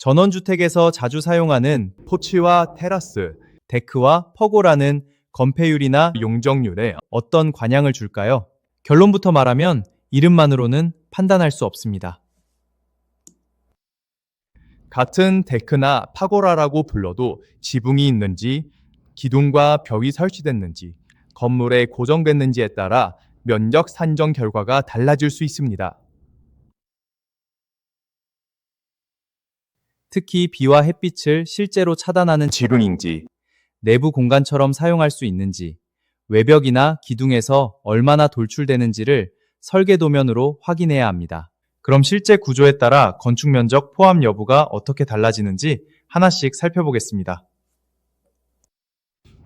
전원주택에서 자주 사용하는 포치와 테라스, 데크와 퍼고라는 건폐율이나 용적률에 어떤 관향을 줄까요? 결론부터 말하면 이름만으로는 판단할 수 없습니다. 같은 데크나 파고라라고 불러도 지붕이 있는지, 기둥과 벽이 설치됐는지, 건물에 고정됐는지에 따라 면적 산정 결과가 달라질 수 있습니다. 특히 비와 햇빛을 실제로 차단하는 지붕인지, 내부 공간처럼 사용할 수 있는지, 외벽이나 기둥에서 얼마나 돌출되는지를 설계 도면으로 확인해야 합니다. 그럼 실제 구조에 따라 건축 면적 포함 여부가 어떻게 달라지는지 하나씩 살펴보겠습니다.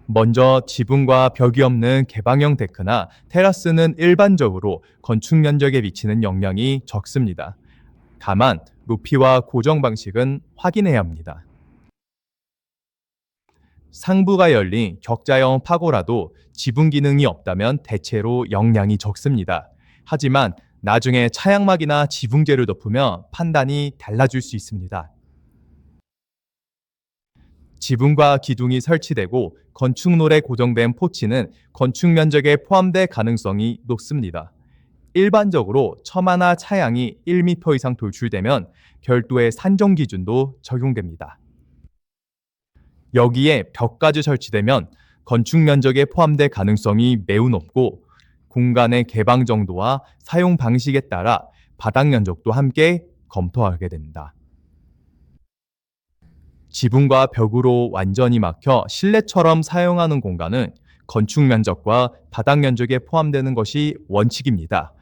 먼저 지붕과 벽이 없는 개방형 데크나 테라스는 일반적으로 건축 면적에 미치는 영향이 적습니다. 다만 높이와 고정 방식은 확인해야 합니다. 상부가 열린 격자형 파고라도 지붕 기능이 없다면 대체로 영향이 적습니다. 하지만 나중에 차양막이나 지붕재를 덮으면 판단이 달라질 수 있습니다. 지붕과 기둥이 설치되고 건축롤에 고정된 포치는 건축 면적에 포함될 가능성이 높습니다. 일반적으로 처마나 차양이 1m 이상 돌출되면 별도의 산정 기준도 적용됩니다. 여기에 벽까지 설치되면 건축 면적에 포함될 가능성이 매우 높고 공간의 개방 정도와 사용 방식에 따라 바닥 면적도 함께 검토하게 됩니다. 지붕과 벽으로 완전히 막혀 실내처럼 사용하는 공간은 건축 면적과 바닥 면적에 포함되는 것이 원칙입니다.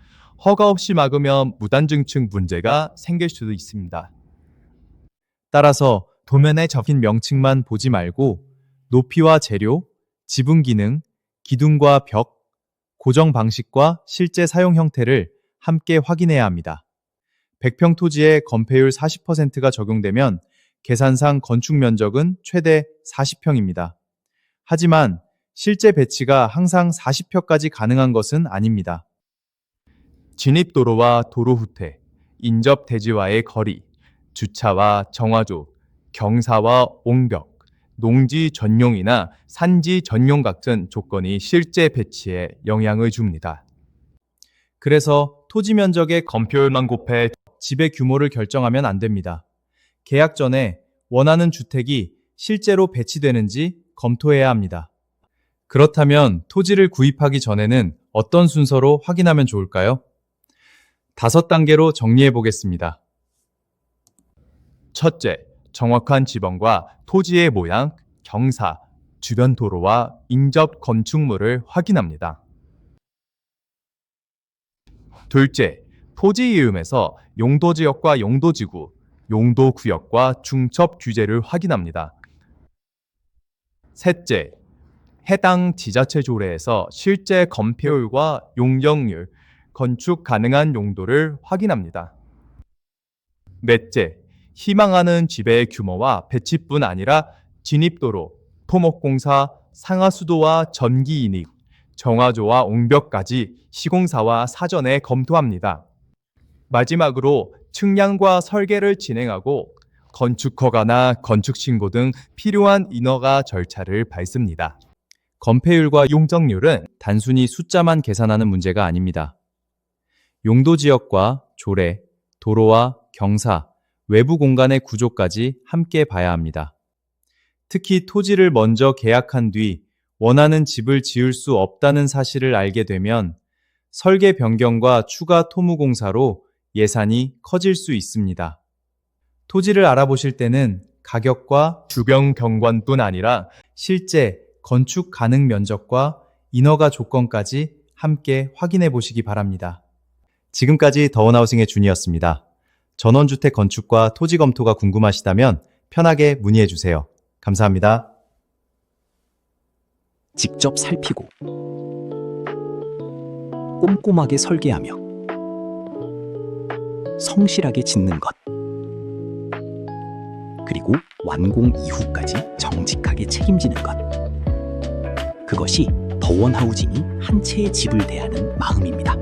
허가 없이 막으면 무단증축 문제가 생길 수도 있습니다. 따라서 도면에 적힌 명칭만 보지 말고 높이와 재료, 지붕 기능, 기둥과 벽, 고정 방식과 실제 사용 형태를 함께 확인해야 합니다. 100평 토지에 건폐율 40%가 적용되면 계산상 건축 면적은 최대 40평입니다. 하지만 실제 배치가 항상 40평까지 가능한 것은 아닙니다. 진입도로와 도로 후퇴, 인접 대지와의 거리, 주차와 정화조, 경사와 옹벽, 농지 전용이나 산지 전용 같은 조건이 실제 배치에 영향을 줍니다. 그래서 토지 면적의 건폐율만 곱해 집의 규모를 결정하면 안 됩니다. 계약 전에 원하는 주택이 실제로 배치되는지 검토해야 합니다. 그렇다면 토지를 구입하기 전에는 어떤 순서로 확인하면 좋을까요? 5단계로 정리해 보겠습니다. 첫째, 정확한 지번과 토지의 모양, 경사, 주변 도로와 인접 건축물을 확인합니다. 둘째, 토지 이음에서 용도지역과 용도지구, 용도구역과 중첩 규제를 확인합니다. 셋째, 해당 지자체 조례에서 실제 건폐율과 용적률, 건축 가능한 용도를 확인합니다. 넷째, 희망하는 집의 규모와 배치뿐 아니라 진입도로, 토목공사, 상하수도와 전기이익, 정화조와 옹벽까지 시공사와 사전에 검토합니다. 마지막으로 측량과 설계를 진행하고 건축허가나 건축신고 등 필요한 인허가 절차를 밟습니다. 건폐율과 용적률은 단순히 숫자만 계산하는 문제가 아닙니다. 용도지역과 조례, 도로와 경사, 외부 공간의 구조까지 함께 봐야 합니다. 특히 토지를 먼저 계약한 뒤 원하는 집을 지을 수 없다는 사실을 알게 되면 설계 변경과 추가 토무공사로 예산이 커질 수 있습니다. 토지를 알아보실 때는 가격과 주변 경관뿐 아니라 실제 건축 가능 면적과 인허가 조건까지 함께 확인해 보시기 바랍니다. 지금까지 더원하우싱의 준이었습니다. 전원주택 건축과 토지 검토가 궁금하시다면 편하게 문의해 주세요. 감사합니다. 직접 살피고 꼼꼼하게 설계하며 성실하게 짓는 것, 그리고 완공 이후까지 정직하게 책임지는 것, 그것이 더원하우징이 한 채의 집을 대하는 마음입니다.